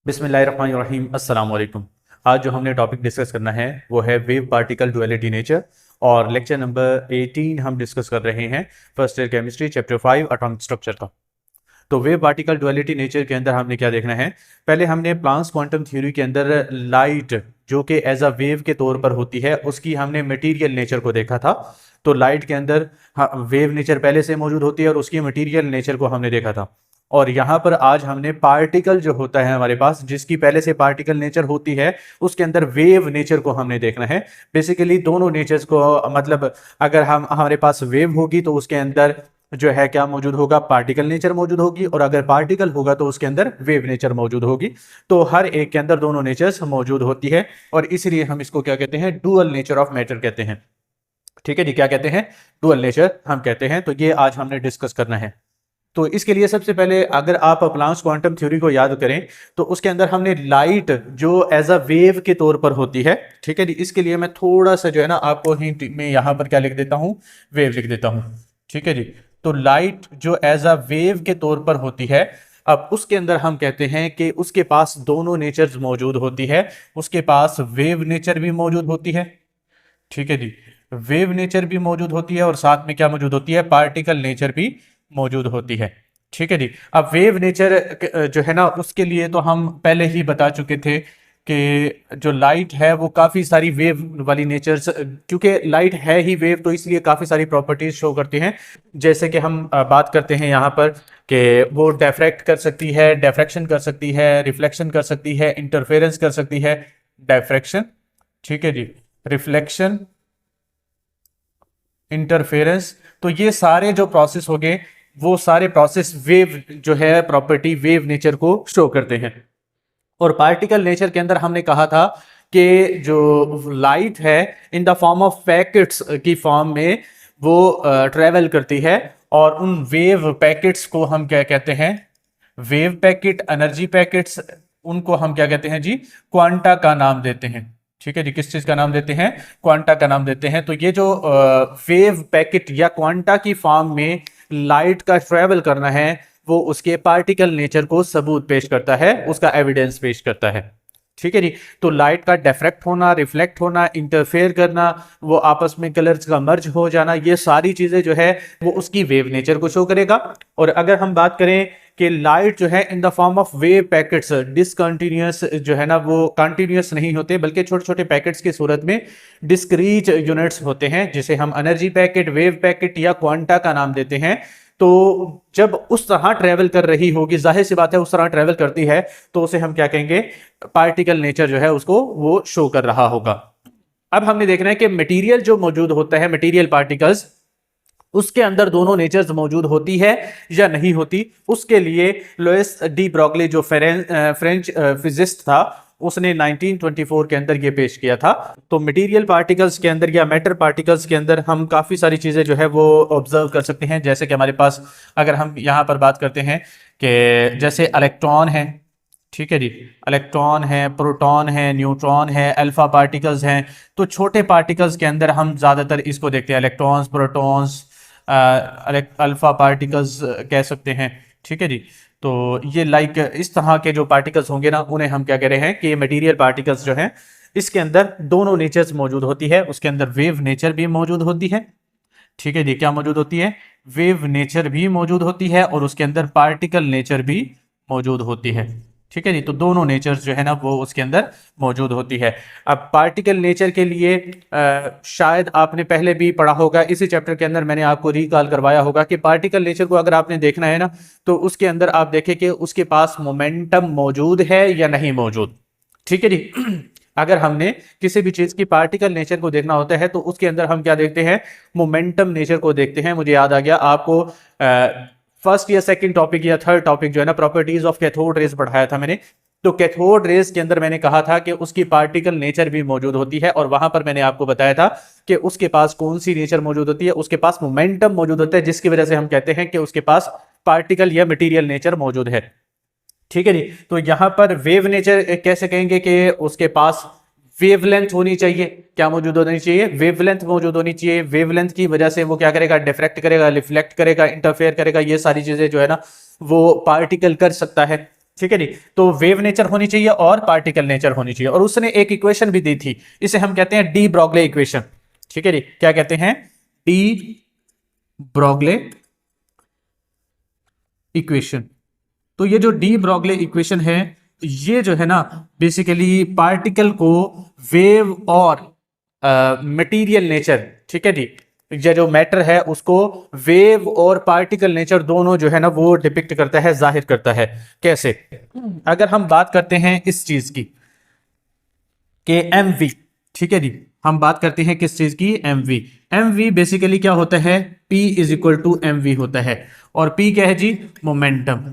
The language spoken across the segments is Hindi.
बिस्मिल्लाहिर्रहमानिर्रहीम अस्सलाम वालेकुम। आज जो हमने टॉपिक डिस्कस करना है वो है वेव पार्टिकल डुअलिटी नेचर और लेक्चर नंबर 18 हम डिस्कस कर रहे हैं first year chemistry chapter 5 atomic structure का। तो वेव पार्टिकल डुअलिटी नेचर के अंदर हमने क्या देखना है, पहले हमने प्लांक्स क्वांटम थ्योरी के अंदर लाइट जो कि एज अ वेव के तौर पर होती है उसकी हमने मटेरियल नेचर को देखा था। तो लाइट के अंदर वेव नेचर पहले से मौजूद होती है और उसकी मटेरियल नेचर को हमने देखा था। और यहाँ पर आज हमने पार्टिकल जो होता है हमारे पास, जिसकी पहले से पार्टिकल नेचर होती है, उसके अंदर वेव नेचर को हमने देखना है। बेसिकली दोनों नेचर्स को, मतलब अगर हमारे पास वेव होगी तो उसके अंदर जो है क्या मौजूद होगा, पार्टिकल नेचर मौजूद होगी, और अगर पार्टिकल होगा तो उसके अंदर वेव नेचर मौजूद होगी। तो हर एक के अंदर दोनों नेचर्स मौजूद होती है और इसलिए हम इसको क्या कहते हैं, डुअल नेचर ऑफ मैटर कहते हैं। ठीक है जी, क्या कहते हैं, डुअल नेचर हम कहते हैं। तो ये आज हमने डिस्कस करना है। तो इसके लिए सबसे पहले अगर आप प्लांक्स क्वांटम थ्योरी को याद करें तो उसके अंदर हमने लाइट जो एज अ वेव के तौर पर होती है, ठीक है जी, इसके लिए मैं थोड़ा सा जो है ना आपको हिंट में यहां पर क्या लिख देता हूं, वेव लिख देता हूं। ठीक है जी, तो लाइट जो एज अ वेव के तौर पर होती है, अब उसके अंदर हम कहते हैं कि उसके पास दोनों नेचर्स मौजूद होती है। उसके पास वेव नेचर भी मौजूद होती है, ठीक है जी, वेव नेचर भी मौजूद होती है और साथ में क्या मौजूद होती है, पार्टिकल नेचर भी मौजूद होती है। ठीक है जी, अब वेव नेचर जो है ना उसके लिए तो हम पहले ही बता चुके थे कि जो लाइट है वो काफ़ी सारी वेव वाली नेचर्स, क्योंकि लाइट है ही वेव तो इसलिए काफ़ी सारी प्रॉपर्टीज शो करती हैं। जैसे कि हम बात करते हैं यहाँ पर कि वो डिफ्रैक्ट कर सकती है, डिफ्रैक्शन कर सकती है, रिफ्लेक्शन कर सकती है, इंटरफेरेंस कर सकती है। डिफ्रैक्शन, ठीक है जी, रिफ्लेक्शन, इंटरफेरेंस, तो ये सारे जो प्रोसेस हो गए वो सारे प्रोसेस वेव जो है प्रॉपर्टी वेव नेचर को शो करते हैं। और पार्टिकल नेचर के अंदर हमने कहा था कि जो लाइट है in the form of packets की फॉर्म में वो ट्रेवल करती है और उन वेव पैकेट्स को हम क्या कहते हैं, वेव पैकेट, एनर्जी पैकेट्स, उनको हम क्या कहते हैं जी, क्वांटा का नाम देते हैं। ठीक है जी, किस चीज का नाम देते हैं, क्वांटा का नाम देते हैं। तो ये जो वेव पैकेट या क्वांटा की फॉर्म में लाइट का ट्रेवल करना है वो उसके पार्टिकल नेचर को सबूत पेश करता है, उसका एविडेंस पेश करता है। ठीक है जी, तो लाइट का डिफ्रैक्ट होना, रिफ्लेक्ट होना, इंटरफेयर करना, वो आपस में कलर्स का मर्ज हो जाना, ये सारी चीजें जो है वो उसकी वेव नेचर को शो करेगा। और अगर हम बात करें कि लाइट जो है in the form of wave packets, discontinuous जो है ना वो कंटिन्यूअस नहीं होते बल्कि छोटे छोटे पैकेट्स की सूरत में डिस्क्रीट यूनिट्स होते हैं, जिसे हम एनर्जी पैकेट, वेव पैकेट या क्वांटा का नाम देते हैं। तो जब उस तरह ट्रेवल कर रही होगी, जाहिर सी बात है उस तरह ट्रेवल करती है, तो उसे हम क्या कहेंगे, पार्टिकल नेचर जो है उसको वो शो कर रहा होगा। अब हमने देखना है कि मटेरियल जो मौजूद होता है, मटेरियल पार्टिकल्स, उसके अंदर दोनों नेचर्स मौजूद होती है या नहीं होती। उसके लिए लुइस डी ब्रोगली जो फ्रेंच फिजिस्ट था, उसने 1924 के अंदर ये पेश किया था। तो मटेरियल पार्टिकल्स के अंदर या मैटर पार्टिकल्स के अंदर हम काफ़ी सारी चीज़ें जो है वो ऑब्जर्व कर सकते हैं। जैसे कि हमारे पास अगर हम यहाँ पर बात करते हैं कि जैसे इलेक्ट्रॉन है, ठीक है जी, इलेक्ट्रॉन है, प्रोटॉन है, न्यूट्रॉन है, अल्फा पार्टिकल्स हैं। तो छोटे पार्टिकल्स के अंदर हम ज़्यादातर इसको देखते हैं, इलेक्ट्रॉन्स, प्रोटॉन्स, अल्फा पार्टिकल्स कह सकते हैं। ठीक है जी, तो ये लाइक इस तरह के जो पार्टिकल्स होंगे ना उन्हें हम क्या कह रहे हैं कि मटेरियल पार्टिकल्स जो हैं इसके अंदर दोनों नेचर्स मौजूद होती है। उसके अंदर वेव नेचर भी मौजूद होती है, ठीक है जी, क्या मौजूद होती है, वेव नेचर भी मौजूद होती है और उसके अंदर पार्टिकल नेचर भी मौजूद होती है। ठीक है जी, तो दोनों नेचर्स जो है ना वो उसके अंदर मौजूद होती है। अब पार्टिकल नेचर के लिए शायद आपने पहले भी पढ़ा होगा, इसी चैप्टर के अंदर मैंने आपको रिकॉल करवाया होगा कि पार्टिकल नेचर को अगर आपने देखना है ना तो उसके अंदर आप देखें कि उसके पास मोमेंटम मौजूद है या नहीं मौजूद। ठीक है जी, अगर हमने किसी भी चीज की पार्टिकल नेचर को देखना होता है तो उसके अंदर हम क्या देखते हैं, मोमेंटम नेचर को देखते हैं। मुझे याद आ गया, आपको फर्स्ट या सेकंड टॉपिक या थर्ड टॉपिक जो है ना प्रॉपर्टीज ऑफ कैथोड रेज पढ़ाया था मैंने। तो कैथोड रेज के अंदर मैंने कहा था कि उसकी पार्टिकल नेचर भी मौजूद होती है और वहां पर मैंने आपको बताया था कि उसके पास कौन सी नेचर मौजूद होती है, उसके पास मोमेंटम मौजूद होता है, जिसकी वजह से हम कहते हैं कि उसके पास पार्टिकल या मटीरियल नेचर मौजूद है। ठीक है जी, तो यहां पर वेव नेचर कैसे कहेंगे कि उसके पास वेवलेंथ होनी चाहिए, क्या मौजूद होनी चाहिए, वेवलेंथ मौजूद होनी चाहिए। वेवलेंथ की वजह से वो क्या करेगा, डिफ्रैक्ट करेगा, रिफ्लेक्ट करेगा, इंटरफेयर करेगा, ये सारी चीजें जो है ना वो पार्टिकल कर सकता है। ठीक है जी। तो वेव नेचर होनी चाहिए और पार्टिकल नेचर होनी चाहिए। और उसने एक इक्वेशन भी दी थी, इसे हम कहते हैं डी ब्रॉगले इक्वेशन। ठीक है जी, क्या कहते हैं? De Broglie equation. तो ये जो डी ब्रॉगले इक्वेशन है, ये जो है ना बेसिकली पार्टिकल को वेव और मटेरियल नेचर, ठीक है जी, ये जो मैटर है उसको वेव और पार्टिकल नेचर दोनों जो है ना वो डिपिक्ट करता है, जाहिर करता है। कैसे? अगर हम बात करते हैं इस चीज की कि एम वी, ठीक है जी, हम बात करते हैं किस चीज की? M V. M V basically क्या होता है? P is equal to M V होता है। और P क्या है जी? मोमेंटम।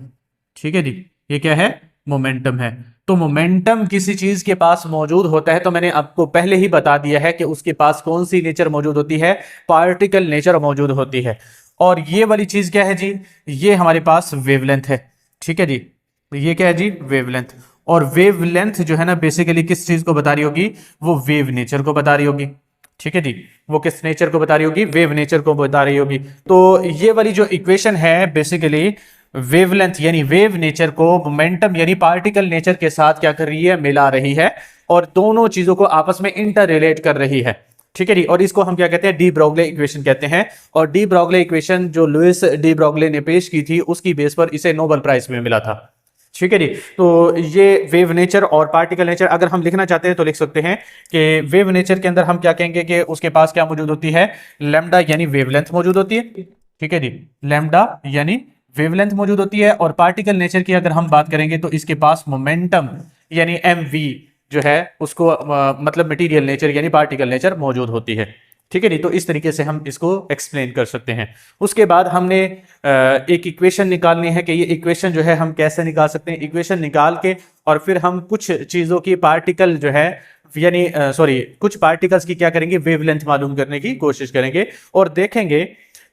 ठीक है जी, ये क्या है? मोमेंटम है। तो मोमेंटम किसी चीज के पास मौजूद होता है तो मैंने आपको पहले ही बता दिया है कि उसके पास कौन सी नेचर मौजूद होती है? पार्टिकल नेचर मौजूद होती है। और ये वाली चीज क्या है जी? ये हमारे पास वेवलेंथ है। ठीक है जी, ये क्या है जी? वेवलेंथ। और वेवलेंथ जो है ना बेसिकली किस चीज को बता रही होगी? वो वेव नेचर को बता रही होगी। ठीक है जी, वो किस नेचर को बता रही होगी? वेव नेचर को बता रही होगी। तो ये वाली जो इक्वेशन है बेसिकली वेवलेंथ यानी वेव नेचर को मोमेंटम यानी पार्टिकल नेचर के साथ क्या कर रही है? मिला रही है और दोनों चीजों को आपस में इंटर रिलेट कर रही है। ठीक है जी, और इसको हम क्या कहते हैं? डी ब्रॉगले इक्वेशन कहते हैं। और डी ब्रॉगले इक्वेशन जो लुइस डी ब्रॉगले ने पेश की थी उसकी बेस पर इसे नोबेल प्राइज में मिला था। ठीक है जी, तो ये वेव नेचर और पार्टिकल नेचर अगर हम लिखना चाहते हैं तो लिख सकते हैं कि वेव नेचर के अंदर हम क्या कहेंगे कि उसके पास क्या मौजूद होती है? लैम्डा यानी वेवलेंथ मौजूद होती है। ठीक है जी, लैम्डा यानी वेवलेंथ मौजूद होती है। और पार्टिकल नेचर की अगर हम बात करेंगे तो इसके पास मोमेंटम यानी एम वी जो है उसको मतलब मटेरियल नेचर यानी पार्टिकल नेचर मौजूद होती है। ठीक है जी, तो इस तरीके से हम इसको एक्सप्लेन कर सकते हैं। उसके बाद हमने एक इक्वेशन निकालनी है कि ये इक्वेशन जो है हम कैसे निकाल सकते हैं। इक्वेशन निकाल के और फिर हम कुछ चीज़ों की पार्टिकल जो है यानी सॉरी कुछ पार्टिकल्स की क्या करेंगे? वेवलेंथ मालूम करने की कोशिश करेंगे और देखेंगे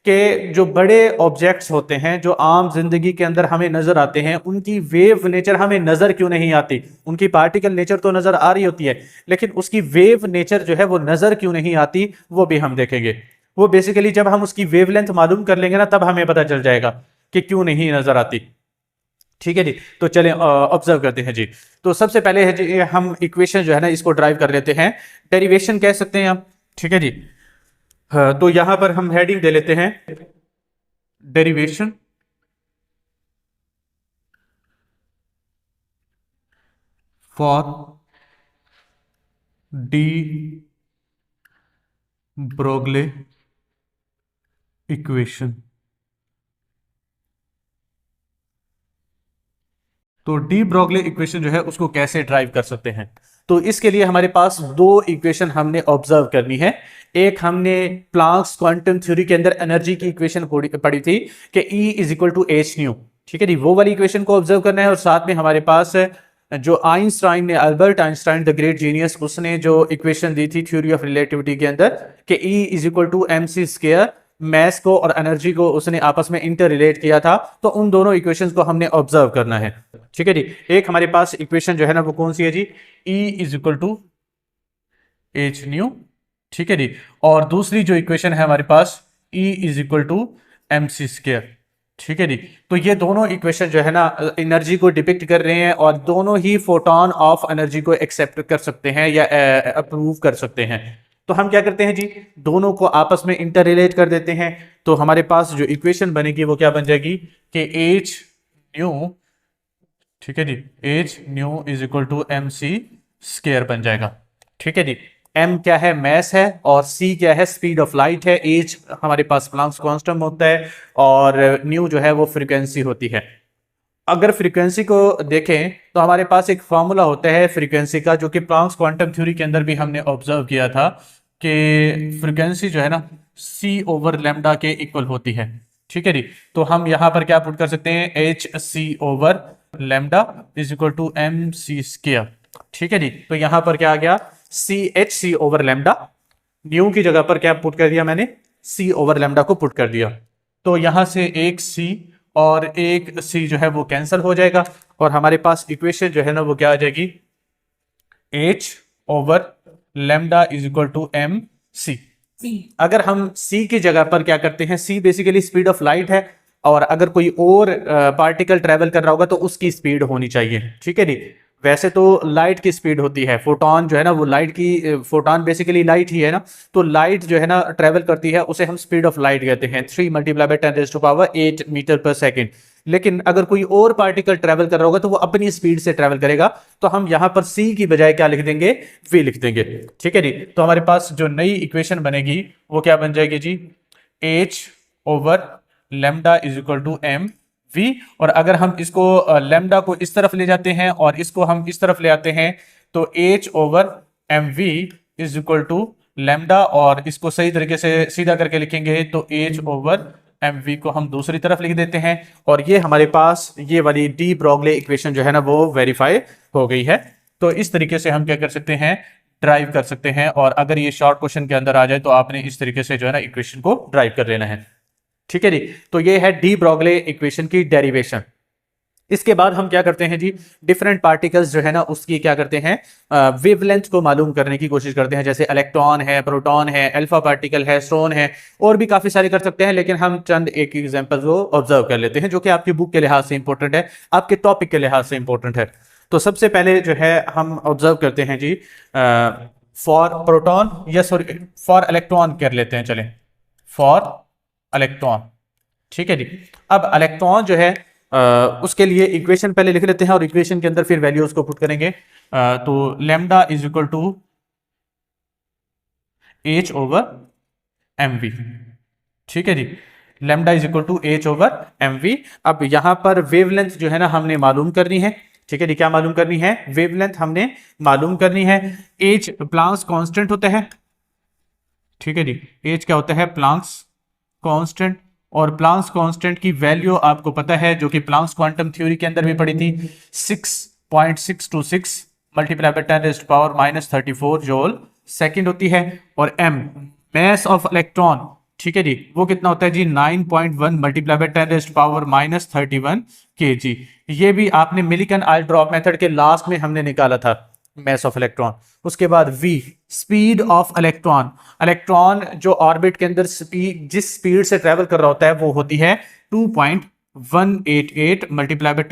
कि जो बड़े ऑब्जेक्ट्स होते हैं जो आम जिंदगी के अंदर हमें नजर आते हैं उनकी वेव नेचर हमें नजर क्यों नहीं आती? उनकी पार्टिकल नेचर तो नजर आ रही होती है लेकिन उसकी वेव नेचर जो है वो नजर क्यों नहीं आती, वो भी हम देखेंगे। वो बेसिकली जब हम उसकी वेवलेंथ मालूम कर लेंगे ना तब हमें पता चल जाएगा कि क्यों नहीं नजर आती। ठीक है जी, तो चलें ऑब्जर्व करते हैं जी। तो सबसे पहले है जी हम इक्वेशन जो है ना इसको ड्राइव कर लेते हैं, डेरिवेशन कह सकते हैं आप। ठीक है जी, हाँ, तो यहां पर हम हेडिंग दे लेते हैं डेरिवेशन फॉर डी ब्रोगले इक्वेशन। तो डी ब्रोगले इक्वेशन जो है उसको कैसे ड्राइव कर सकते हैं? तो इसके लिए हमारे पास दो इक्वेशन हमने ऑब्जर्व करनी है। एक हमने प्लांक्स क्वांटम थ्योरी के अंदर एनर्जी की इक्वेशन पढ़ी थी कि E is equal to H nu. ठीक है जी, वो वाली इक्वेशन को ऑब्जर्व करना है। और साथ में हमारे पास जो आइंस्टाइन ने, Albert Einstein the great genius, उसने जो इक्वेशन दी थी थ्योरी ऑफ रिलेटिविटी के अंदर कि E is equal to M C square, mass को और एनर्जी को उसने आपस में इंटर रिलेट किया था। तो उन दोनों इक्वेशंस को हमने ऑब्जर्व करना है। ठीक है जी, एक हमारे पास इक्वेशन जो है ना वो कौन सी है जी? E is equal to H nu. ठीक है जी, और दूसरी जो इक्वेशन है हमारे पास E is equal to M C square. ठीक है जी, तो ये दोनों इक्वेशन जो है ना एनर्जी को डिपिक्ट कर रहे हैं और दोनों ही फोटोन ऑफ एनर्जी को एक्सेप्ट कर सकते हैं या अप्रूव कर सकते हैं। तो हम क्या करते हैं जी? दोनों को आपस में इंटर रिलेट कर देते हैं। तो हमारे पास जो इक्वेशन बनेगी वो क्या बन जाएगी कि एच न्यू, ठीक है जी, h nu is equal to M C square बन जाएगा। ठीक है जी, m क्या है? मैस है। और c क्या है? स्पीड ऑफ लाइट है। h हमारे पास प्लांक्स कांस्टेंट होता है और न्यू जो है वो फ्रीक्वेंसी होती है। अगर फ्रीक्वेंसी को देखें तो हमारे पास एक फॉर्मूला होता है फ्रीक्वेंसी का जो कि प्लांक्स क्वांटम थ्योरी के अंदर भी हमने ऑब्जर्व किया था कि फ्रीक्वेंसी जो है ना c ओवर लैम्डा के इक्वल होती है। ठीक है जी, तो हम यहां पर क्या पुट कर सकते हैं? H C over lambda is equal to M C square. ठीक है जी, तो यहां पर क्या आ गया? C H C over lambda. Nu की जगह पर क्या पुट कर दिया मैंने? सी ओवर लैम्डा को पुट कर दिया। तो यहां से एक सी और एक सी जो है वो कैंसिल हो जाएगा और हमारे पास इक्वेशन जो है ना वो क्या आ जाएगी? H over lambda is equal to M C. अगर हम सी की जगह पर क्या करते हैं? C basically speed of light है। और अगर कोई और पार्टिकल ट्रेवल कर रहा होगा तो उसकी स्पीड होनी चाहिए, ठीक है जी। वैसे तो लाइट की स्पीड होती है, फोटोन जो है ना वो लाइट की, फोटोन बेसिकली लाइट ही है ना, तो लाइट जो है ना ट्रेवल करती है उसे हम स्पीड ऑफ लाइट कहते हैं, 3 मल्टीप्लाई बाय 10⁻8 मीटर पर सेकेंड। लेकिन अगर कोई और पार्टिकल ट्रेवल कर रहा होगा तो वो अपनी स्पीड से ट्रेवल करेगा, तो हम यहां पर सी की बजाय क्या लिख देंगे, वी लिख देंगे, ठीक है जी। तो हमारे पास जो नई इक्वेशन बनेगी वो क्या बन जाएगी जी, h over lambda is equal to M we. और अगर हम इसको लेमडा को इस तरफ ले जाते हैं और इसको हम इस तरफ ले आते हैं तो H over M V is equal to lambda, और इसको सही तरीके से सीधा करके लिखेंगे तो एच ओवर एम वी को हम दूसरी तरफ लिख देते हैं, और ये हमारे पास ये वाली डी ब्रोगले इक्वेशन जो है ना वो वेरीफाई हो गई है। तो इस तरीके से हम क्या कर सकते हैं, ड्राइव कर सकते हैं, और अगर ये शॉर्ट क्वेश्चन के अंदर आ जाए तो आपने इस तरीके से जो है ना इक्वेशन को ड्राइव कर लेना है, ठीक है जी। तो ये है डी ब्रोगले इक्वेशन की डेरिवेशन। इसके बाद हम क्या करते हैं जी, डिफरेंट पार्टिकल्स जो है ना उसकी क्या करते हैं, वेवलेंथ को मालूम करने की कोशिश करते हैं। जैसे इलेक्ट्रॉन है, प्रोटॉन है, अल्फा पार्टिकल है, स्ट्रॉन है, और भी काफी सारे कर सकते हैं, लेकिन हम चंद एक एग्जांपल को ऑब्जर्व कर लेते हैं जो कि आपकी बुक के लिहाज से इंपॉर्टेंट है, आपके टॉपिक के लिहाज से इंपॉर्टेंट है। तो सबसे पहले जो है हम ऑब्जर्व करते हैं जी, फॉर प्रोटॉन या सॉरी फॉर इलेक्ट्रॉन कर लेते हैं, चलें फॉर इलेक्ट्रॉन, ठीक है जी। अब इलेक्ट्रॉन जो है उसके लिए इक्वेशन पहले लिख लेते हैं और इक्वेशन के अंदर फिर वैल्यूज को पुट करेंगे। तो lambda is equal to H over M v, ठीक है जी। Lambda is equal to H over M v. अब यहां पर वेवलेंथ जो है ना हमने मालूम करनी है, ठीक है जी। क्या मालूम करनी है, वेवलेंथ हमने मालूम करनी है। एच प्लांक्स कांस्टेंट होता है, ठीक है जी। एच क्या होता है, प्लांक्स कांस्टेंट, और प्लांक्स कांस्टेंट की वैल्यू आपको पता है जो कि प्लांक्स क्वांटम थ्योरी के अंदर भी पड़ी थी, 6.626 मल्टीप्लाई बाय 10⁻⁻34 जूल सेकंड होती है। और एम मैस ऑफ इलेक्ट्रॉन, ठीक है जी, वो कितना होता है जी, 9.1 मल्टीप्लाई बाय 10⁻31 kg। ये भी आपने मिलिकन आई ड्रॉप मेथड के लास्ट में हमने निकाला था, मैस ऑफ इलेक्ट्रॉन। उसके बाद V speed of electron, electron जो ऑर्बिट के अंदर स्पीड, जिस स्पीड से ट्रेवल कर रहा होता है वो होती है 2.188 मल्टीप्लाई बाय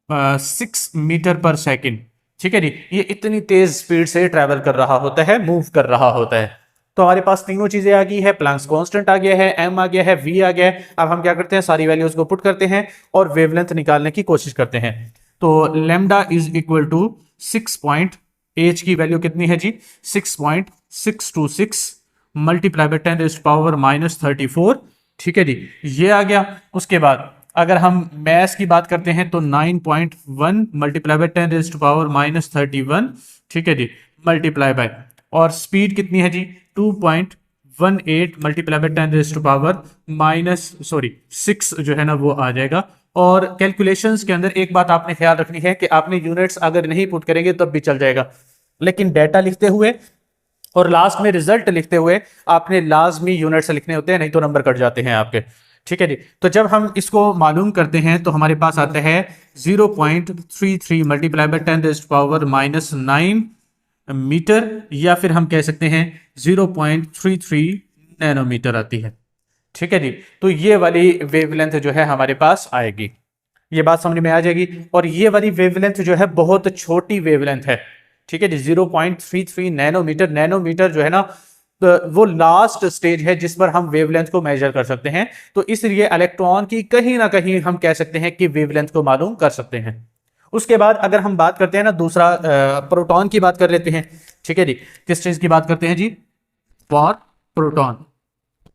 10⁻6 मीटर पर सेकेंड, ठीक है जी। ये इतनी तेज स्पीड से ट्रेवल कर रहा होता है, मूव कर रहा होता है। तो हमारे पास तीनों चीजें आ गई है, प्लांक्स कांस्टेंट आ गया है, एम आ गया है, वी आ गया है। अब हम क्या करते हैं, सारी वैल्यूज को पुट करते हैं और वेवलेंथ निकालने की कोशिश करते हैं। तो lambda is equal to 6 H की वैल्यू कितनी है जी, 6.626 मल्टीप्लाई बाय 10⁻⁻34, ठीक है जी, ये आ गया। उसके बाद अगर हम मैस की बात करते हैं तो 9.1 मल्टीप्लाई बाय 10⁻31, ठीक है जी, मल्टीप्लाई बाय, और स्पीड कितनी है जी, 2.18 मल्टीप्लाई बाय 10⁻6 जो है ना वो आ जाएगा। और कैलकुलेशंस के अंदर एक बात आपने ख्याल रखनी है कि आपने यूनिट्स अगर नहीं पुट करेंगे तब भी चल जाएगा, लेकिन डेटा लिखते हुए और लास्ट में रिजल्ट लिखते हुए आपने लाजमी यूनिट्स लिखने होते हैं, नहीं तो नंबर कट जाते हैं आपके, ठीक है जी। तो जब हम इसको मालूम करते हैं तो हमारे पास आता है 0.33 मल्टीप्लाई बाय 10⁻⁻9 मीटर, या फिर हम कह सकते हैं 0.33 नैनोमीटर आती है, ठीक है जी। तो ये वाली वेवलेंथ जो है हमारे पास आएगी, ये बात समझ में आ जाएगी। और ये वाली वेवलेंथ जो है बहुत छोटी वेवलेंथ है, ठीक है जी, 0.33 नैनोमीटर। नैनोमीटर जो है ना वो लास्ट स्टेज है जिस पर हम वेवलेंथ को मेजर कर सकते हैं। तो इसलिए इलेक्ट्रॉन की कहीं ना कहीं हम कह सकते हैं कि वेवलेंथ को मालूम कर सकते हैं। उसके बाद अगर हम बात करते हैं ना दूसरा, प्रोटॉन की बात कर लेते हैं, ठीक है जी। किस चीज की बात करते हैं जी, फॉर प्रोटॉन।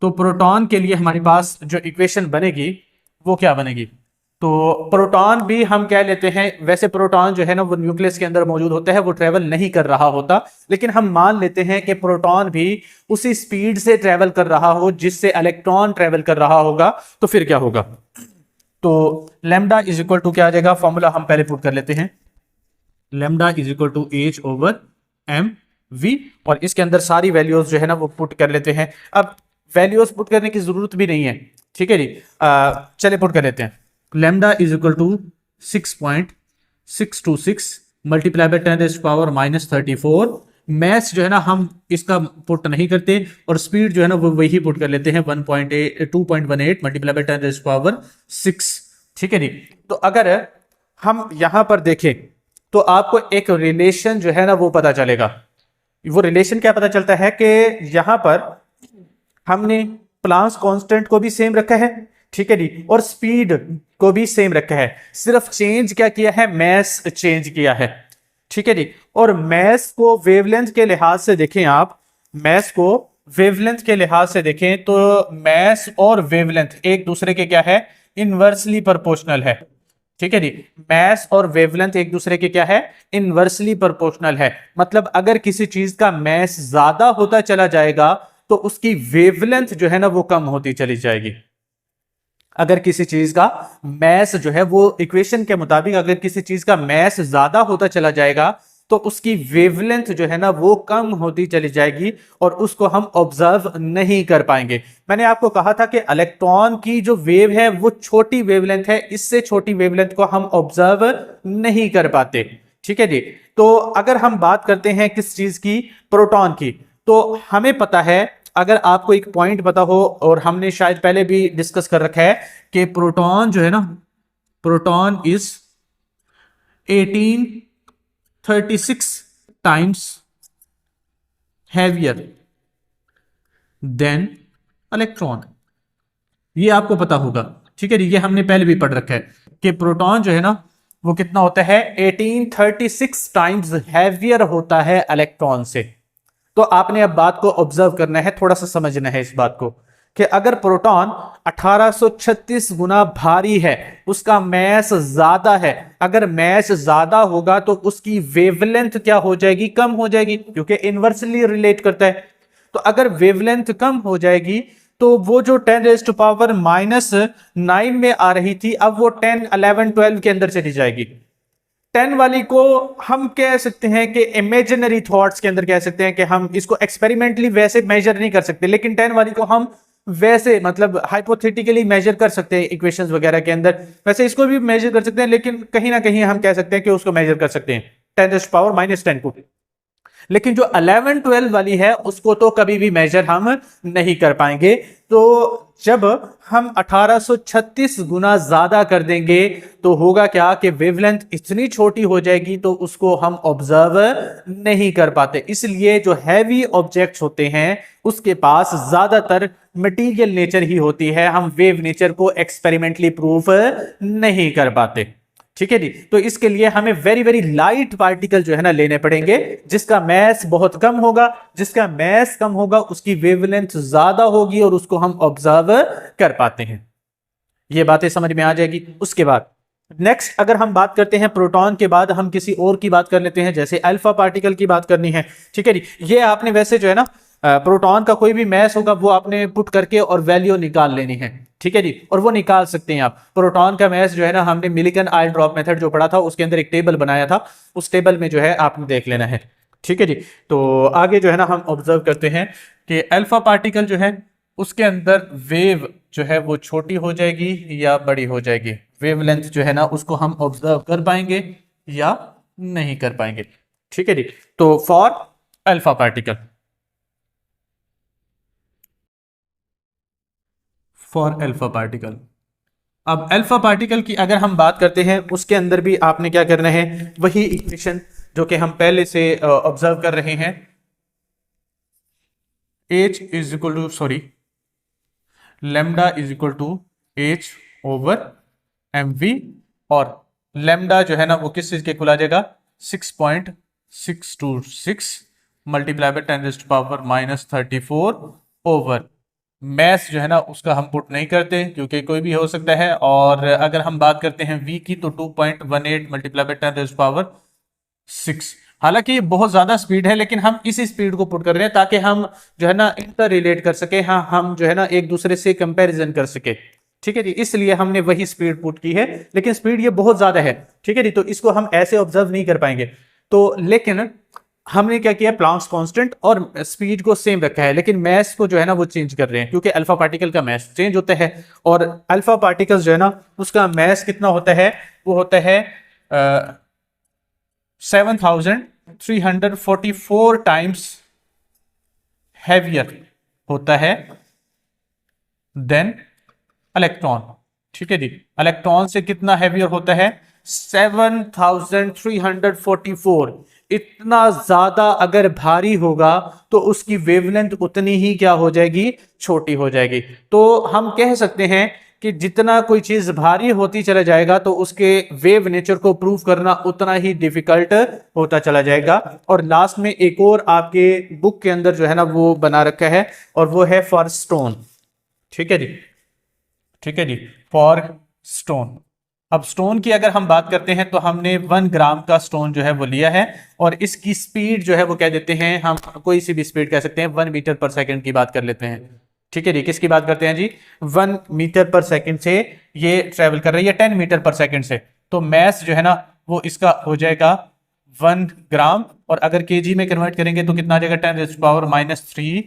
तो प्रोटॉन के लिए हमारे पास जो इक्वेशन बनेगी वो क्या बनेगी, तो प्रोटॉन भी हम कह लेते हैं, वैसे प्रोटॉन जो है ना वो न्यूक्लियस के अंदर मौजूद होता है, वो ट्रेवल नहीं कर रहा होता, लेकिन हम मान लेते हैं कि प्रोटॉन भी उसी स्पीड से ट्रेवल कर रहा हो जिससे इलेक्ट्रॉन ट्रेवल कर रहा होगा। तो फिर क्या होगा, तो लेमडा इज इक्वल टू क्या आ जाएगा, फॉर्मूला हम पहले पुट कर लेते हैं, lambda is equal to H over M we, और इसके अंदर सारी वैल्यूज जो है ना वो पुट कर लेते हैं। अब वैल्यूज पुट करने की जरूरत भी नहीं है, ठीक है जी, चले पुट कर लेते हैं। Lambda is equal to 6.626 multiply by 10⁻⁻34 maths जो है ना हम इसका पुट नहीं करते और स्पीड जो है ना वो वही पुट कर लेते हैं 2.18 मल्टीप्लाई बाय 10⁻6। ठीक है जी। तो अगर हम यहां पर देखें तो आपको एक रिलेशन जो है ना वो पता चलेगा। वो रिलेशन क्या पता चलता है कि यहां पर हमने प्लांक्स कांस्टेंट को भी सेम रखा है, ठीक है जी, और स्पीड को भी सेम रखा है, सिर्फ चेंज क्या किया है, मैस चेंज किया है। ठीक है जी। और मैस को वेवलेंथ के लिहाज से देखें, आप मैस को वेवलेंथ के लिहाज से देखें तो मैस और वेवलेंथ एक दूसरे के क्या है, इनवर्सली प्रोपोर्शनल है। ठीक है जी। मैस और वेवलेंथ एक दूसरे के क्या है, इनवर्सली प्रोपोर्शनल है। मतलब अगर किसी चीज का मैस ज्यादा होता चला जाएगा तो उसकी वेवलेंथ जो है ना वो कम होती चली जाएगी। अगर किसी चीज का मैस जो है वो इक्वेशन के मुताबिक अगर किसी चीज का मैस ज्यादा होता चला जाएगा तो उसकी वेवलेंथ जो है ना वो कम होती चली जाएगी और उसको हम ऑब्जर्व नहीं कर पाएंगे। मैंने आपको कहा था कि इलेक्ट्रॉन की जो वेव है वो छोटी वेवलेंथ है, इससे छोटी वेवलेंथ को हम ऑब्जर्व नहीं कर पाते। ठीक है जी। तो अगर हम बात करते हैं किस चीज की, प्रोटॉन की, तो हमें पता है, अगर आपको एक पॉइंट पता हो और हमने शायद पहले भी डिस्कस कर रखा है कि प्रोटॉन जो है ना, proton is 1836 times heavier than electron. ये आपको पता होगा। ठीक है, ये हमने पहले भी पढ़ रखा है कि प्रोटॉन जो है ना वो कितना होता है, 1836 टाइम्स हैवियर होता है इलेक्ट्रॉन से। तो आपने अब बात को ऑब्जर्व करना है, थोड़ा सा समझना है इस बात को कि अगर प्रोटॉन 1836 गुना भारी है, उसका मैस ज्यादा है, अगर मैस ज्यादा होगा तो उसकी वेवलेंथ क्या हो जाएगी, कम हो जाएगी, क्योंकि इनवर्सली रिलेट करता है। तो अगर वेवलेंथ कम हो जाएगी तो वो जो 10⁻⁻⁹ में आ रही थी अब वो 10, 11, 12 के अंदर चली जाएगी। 10 वाली को हम कह सकते हैं कि इमेजिनरी थॉट्स के अंदर कह सकते हैं कि हम इसको एक्सपेरिमेंटली वैसे मेजर नहीं कर सकते, लेकिन 10 वाली को हम वैसे मतलब हाइपोथेटिकली मेजर कर सकते हैं इक्वेशंस वगैरह के अंदर। वैसे इसको भी मेजर कर सकते हैं, लेकिन कहीं ना कहीं हम कह सकते हैं कि उसको मेजर कर सकते हैं 10⁻⁻10 को। लेकिन जो 11, 12 वाली है उसको तो कभी भी मेजर हम नहीं कर पाएंगे। तो जब हम 1836 गुना ज्यादा कर देंगे तो होगा क्या कि वेवलेंथ इतनी छोटी हो जाएगी तो उसको हम ऑब्जर्व नहीं कर पाते। इसलिए जो हैवी ऑब्जेक्ट्स होते हैं उसके पास ज्यादातर मटेरियल नेचर ही होती है, हम वेव नेचर को एक्सपेरिमेंटली प्रूफ नहीं कर पाते। ठीक है जी। तो इसके लिए हमें वेरी वेरी लाइट पार्टिकल जो है ना लेने पड़ेंगे, जिसका मैस बहुत कम होगा, जिसका मैस कम होगा उसकी वेवलेंथ ज्यादा होगी और उसको हम ऑब्जर्व कर पाते हैं। ये बातें समझ में आ जाएगी। उसके बाद नेक्स्ट अगर हम बात करते हैं प्रोटॉन के बाद हम किसी और की बात कर लेते हैं, जैसे अल्फा पार्टिकल की बात करनी है। ठीक है जी। ये आपने वैसे जो है ना प्रोटॉन का कोई भी मैस होगा वो आपने पुट करके और वैल्यू निकाल लेनी है। ठीक है जी। और वो निकाल सकते हैं आप। प्रोटॉन का मैस जो है ना हमने मिलिकन आयल ड्रॉप मेथड जो पढ़ा था उसके अंदर एक टेबल बनाया था, उस टेबल में जो है आपने देख लेना है। ठीक है जी। तो आगे जो है ना हम ऑब्जर्व करते हैं कि अल्फा पार्टिकल जो है उसके अंदर वेव जो है वो छोटी हो जाएगी या बड़ी हो जाएगी, वेवलेंथ जो है ना उसको हम ऑब्जर्व कर पाएंगे या नहीं कर पाएंगे। ठीक है जी। तो for alpha particle, for alpha particle, अब अल्फा पार्टिकल की अगर हम बात करते हैं उसके अंदर भी आपने क्या करना है, वही इक्वेशन जो कि हम पहले से ऑब्जर्व कर रहे हैं। H is equal to lambda is equal to H over mv, और लेमडा जो है ना वो किस चीज के खुला जाएगा, 6.626 मल्टीप्लाई बाय 10⁻⁻34 ओवर मैथ जो है ना उसका हम पुट नहीं करते क्योंकि कोई भी हो सकता है। और अगर हम बात करते हैं v की तो 2.18 मल्टीप्लाई बाय 10⁻6। हालांकि ये बहुत ज्यादा स्पीड है लेकिन हम इसी स्पीड को पुट कर रहे हैं ताकि हम जो है ना इंटर रिलेट कर सके, हाँ हम जो है ना एक दूसरे से कंपैरिजन कर सके। ठीक है जी। इसलिए हमने वही स्पीड पुट की है, लेकिन स्पीड ये बहुत ज्यादा है। ठीक है जी। तो इसको हम ऐसे ऑब्जर्व नहीं कर पाएंगे। तो लेकिन हमने क्या किया, प्लांक्स कांस्टेंट और स्पीड को सेम रखा है, लेकिन मैस को जो है ना वो चेंज कर रहे हैं क्योंकि अल्फा पार्टिकल का मैस चेंज होता है। और अल्फा पार्टिकल्स जो है ना उसका मैस कितना होता है, वो होता है 7000 344 टाइम्स हैवियर होता है देन इलेक्ट्रॉन। ठीक है जी, इलेक्ट्रॉन से कितना हैवियर होता है? 7344। इतना ज्यादा अगर भारी होगा तो उसकी वेवलेंथ उतनी ही क्या हो जाएगी? छोटी हो जाएगी। तो हम कह सकते हैं कि जितना कोई चीज भारी होती चला जाएगा तो उसके वेव नेचर को प्रूव करना उतना ही डिफिकल्ट होता चला जाएगा। और लास्ट में एक और आपके बुक के अंदर जो है ना वो बना रखा है, और वो है फॉर स्टोन। ठीक है जी, ठीक है जी, फॉर स्टोन। अब स्टोन की अगर हम बात करते हैं तो हमने 1 ग्राम का स्टोन जो है वो लिया है, और इसकी स्पीड जो है वो कह देते हैं, हम कोई सी भी स्पीड कह सकते हैं, 1 मीटर पर सेकंड की बात कर लेते हैं। ठीक है जी, किसकी बात करते हैं जी? 1 मीटर पर सेकंड से ये ट्रेवल कर रही है 10 मीटर पर सेकंड से। तो मैस जो है ना वो इसका हो जाएगा 1 ग्राम, और अगर केजी में कन्वर्ट करेंगे तो कितना आ जाएगा? 10⁻³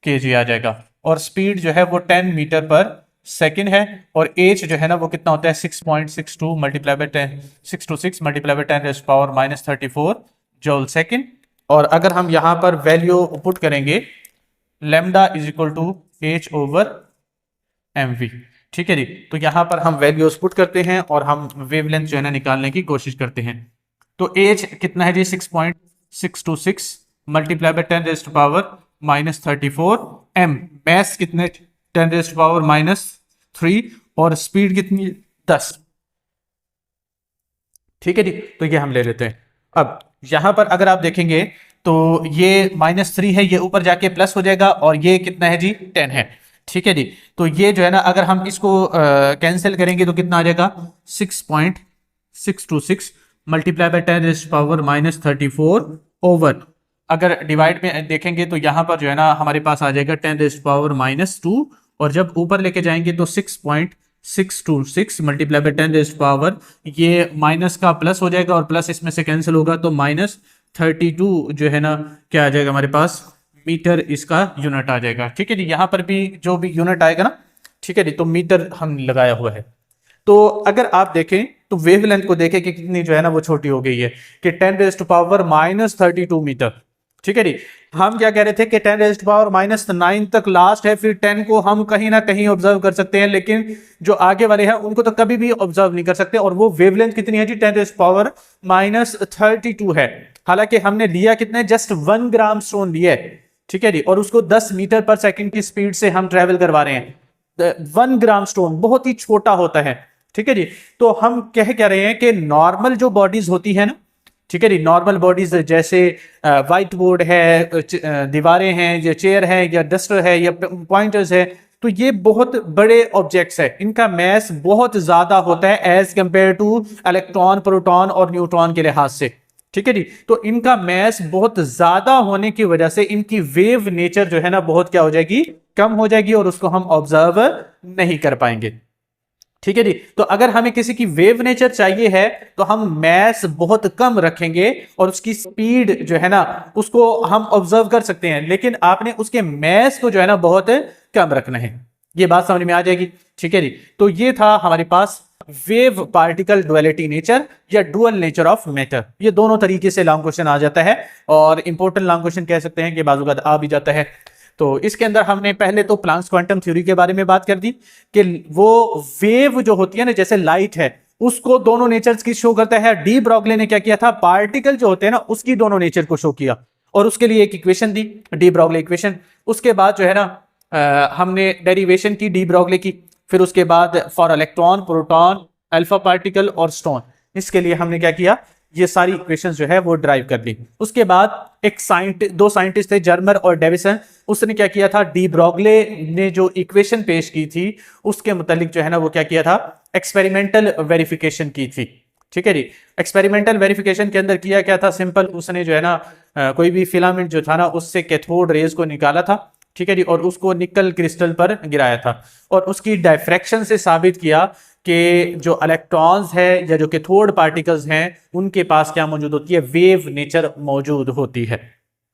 kg आ जाएगा। और स्पीड जो है वो 10 मीटर पर सेकेंड है, और एच जो है ना वो कितना होता है? 6.62 multiply by 10, 626 multiply by 10⁻³ joule second. और अगर हम यहां पर वैल्यू पुट करेंगे, lambda is equal to H/mv। ठीक है जी, तो यहां पर हम वैल्यूज पुट करते हैं और हम वेवलेंथ जो है ना निकालने की कोशिश करते हैं। तो एच कितना है जी? 6.626 मल्टीप्लाई बाय 10⁻³ m। मैस कितने? 10⁻³ और स्पीड कितनी? 10। ठीक है जी, तो ये हम ले लेते हैं। अब यहां पर अगर आप देखेंगे तो ये -3 है, ये ऊपर जाके प्लस हो जाएगा, और ये कितना है जी? 10 है। ठीक है जी, तो ये जो है ना अगर हम इसको कैंसिल करेंगे तो कितना आ जाएगा? 6.626 मल्टीप्लाई बाय 10⁻³ ओवर, अगर डिवाइड में देखेंगे तो यहां पर जो है ना हमारे पास आ जाएगा 10⁻², और जब ऊपर लेके जाएंगे तो 6.626 मल्टीप्लाई बाय 10⁻, ये माइनस का प्लस हो जाएगा, और प्लस इसमें से कैंसिल होगा तो -32 जो है ना क्या आ जाएगा हमारे पास? मीटर इसका यूनिट आ जाएगा। ठीक है जी, यहां पर भी जो भी यूनिट आएगा ना, ठीक है जी, तो मीटर हम लगाया हुआ है। तो अगर आप देखें तो वेवलेंथ को देखें कि कितनी जो है ना वो छोटी हो गई है, कि 10⁻³ मीटर। ठीक है जी, हम क्या कह रहे थे कि 10⁻⁹ तक लास्ट है, फिर 10 को हम कहीं ना कहीं ऑब्जर्व कर सकते हैं, लेकिन जो आगे वाले हैं उनको तो कभी भी ऑब्जर्व नहीं कर सकते। और वो वेवलेंथ कितनी है जी? 10⁻32 है। हालांकि हमने लिया कितने? जस्ट 1 ग्राम स्टोन लिया है। ठीक है जी, और उसको 10 मीटर पर सेकंड की स्पीड से हम ट्रेवल करवा रहे हैं। 1 ग्राम स्टोन बहुत ही छोटा होता है। ठीक है जी, तो हम कह रहे हैं कि नॉर्मल जो बॉडीज होती है ना, ठीक है जी, नॉर्मल बॉडीज जैसे व्हाइट बोर्ड है, दीवारें हैं, या चेयर है, या डस्टर है, या पॉइंटर्स है, तो ये बहुत बड़े ऑब्जेक्ट्स है, इनका मैस बहुत ज्यादा होता है as compare to electron, proton और न्यूट्रॉन के लिहाज से। ठीक है जी, तो इनका मैस बहुत ज्यादा होने की वजह से इनकी वेव नेचर जो है ना बहुत क्या हो जाएगी? कम हो जाएगी, और उसको हम ऑब्जर्व नहीं कर पाएंगे। ठीक है जी, तो अगर हमें किसी की वेव नेचर चाहिए है तो हम मैस बहुत कम रखेंगे, और उसकी स्पीड जो है ना उसको हम ऑब्जर्व कर सकते हैं, लेकिन आपने उसके मैस को जो है ना बहुत कम रखना है। ये बात समझ में आ जाएगी। ठीक है जी, तो ये था हमारे पास वेव पार्टिकल डुअलिटी नेचर या डुअल नेचर ऑफ मैटर। ये दोनों तरीके से लॉन्ग क्वेश्चन आ जाता है, और इंपॉर्टेंट लॉन्ग क्वेश्चन कह सकते हैं कि बाजूकात आ भी जाता है। तो इसके अंदर हमने पहले तो प्लांक्स क्वांटम थ्योरी के बारे में बात कर दी कि वो वेव जो होती है ना, जैसे लाइट है, उसको दोनों नेचर्स की शो करता है। डी ब्रॉगली ने क्या किया था? पार्टिकल जो होते हैं ना उसकी दोनों नेचर को शो किया, और उसके लिए एक इक्वेशन दी, डी ब्रॉगली इक्वेशन। उसके बाद जो है ना हमने डेरिवेशन की डी ब्रॉगली की, फिर उसके बाद for electron, proton, alpha particle और स्टोन, इसके लिए हमने क्या किया? ये सारी इक्वेशंस जो है वो ड्राइव कर ली। उसके बाद एक दो साइंटिस्ट थे, जर्मर और डेविसन, उसने क्या किया था? डी ब्रॉगले ने जो इक्वेशन पेश की थी उसके मुतालिक जो है ना वो क्या किया था? एक्सपेरिमेंटल वेरिफिकेशन की थी। ठीक है जी, एक्सपेरिमेंटल वेरिफिकेशन के अंदर किया क्या था? सिंपल उसने जो है ना कोई भी फिलामेंट जो था ना उससे कैथोड रेज को निकाला था। ठीक है जी, और उसको निकल क्रिस्टल पर गिराया था, और उसकी डायफ्रैक्शन से साबित किया कि जो इलेक्ट्रॉन्स है या जो कैथोड पार्टिकल्स हैं उनके पास क्या मौजूद होती है? वेव नेचर मौजूद होती है।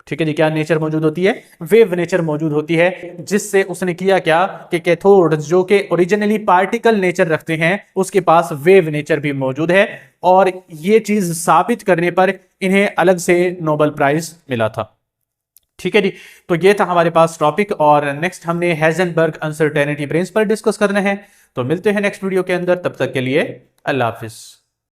ठीक है जी, क्या नेचर मौजूद होती है? वेव नेचर मौजूद होती है, जिससे उसने किया क्या कि कैथोड्स जो कि ओरिजिनली पार्टिकल नेचर रखते हैं उसके पास वेव नेचर भी मौजूद है, और ये चीज साबित करने पर इन्हें अलग से नोबेल प्राइज मिला था। ठीक है जी, तो ये था हमारे पास टॉपिक, और नेक्स्ट हमने हेजनबर्ग अनसर्टेनिटी प्रिंसिपल डिस्कस करना है। तो मिलते हैं नेक्स्ट वीडियो के अंदर, तब तक के लिए अल्लाह हाफिज।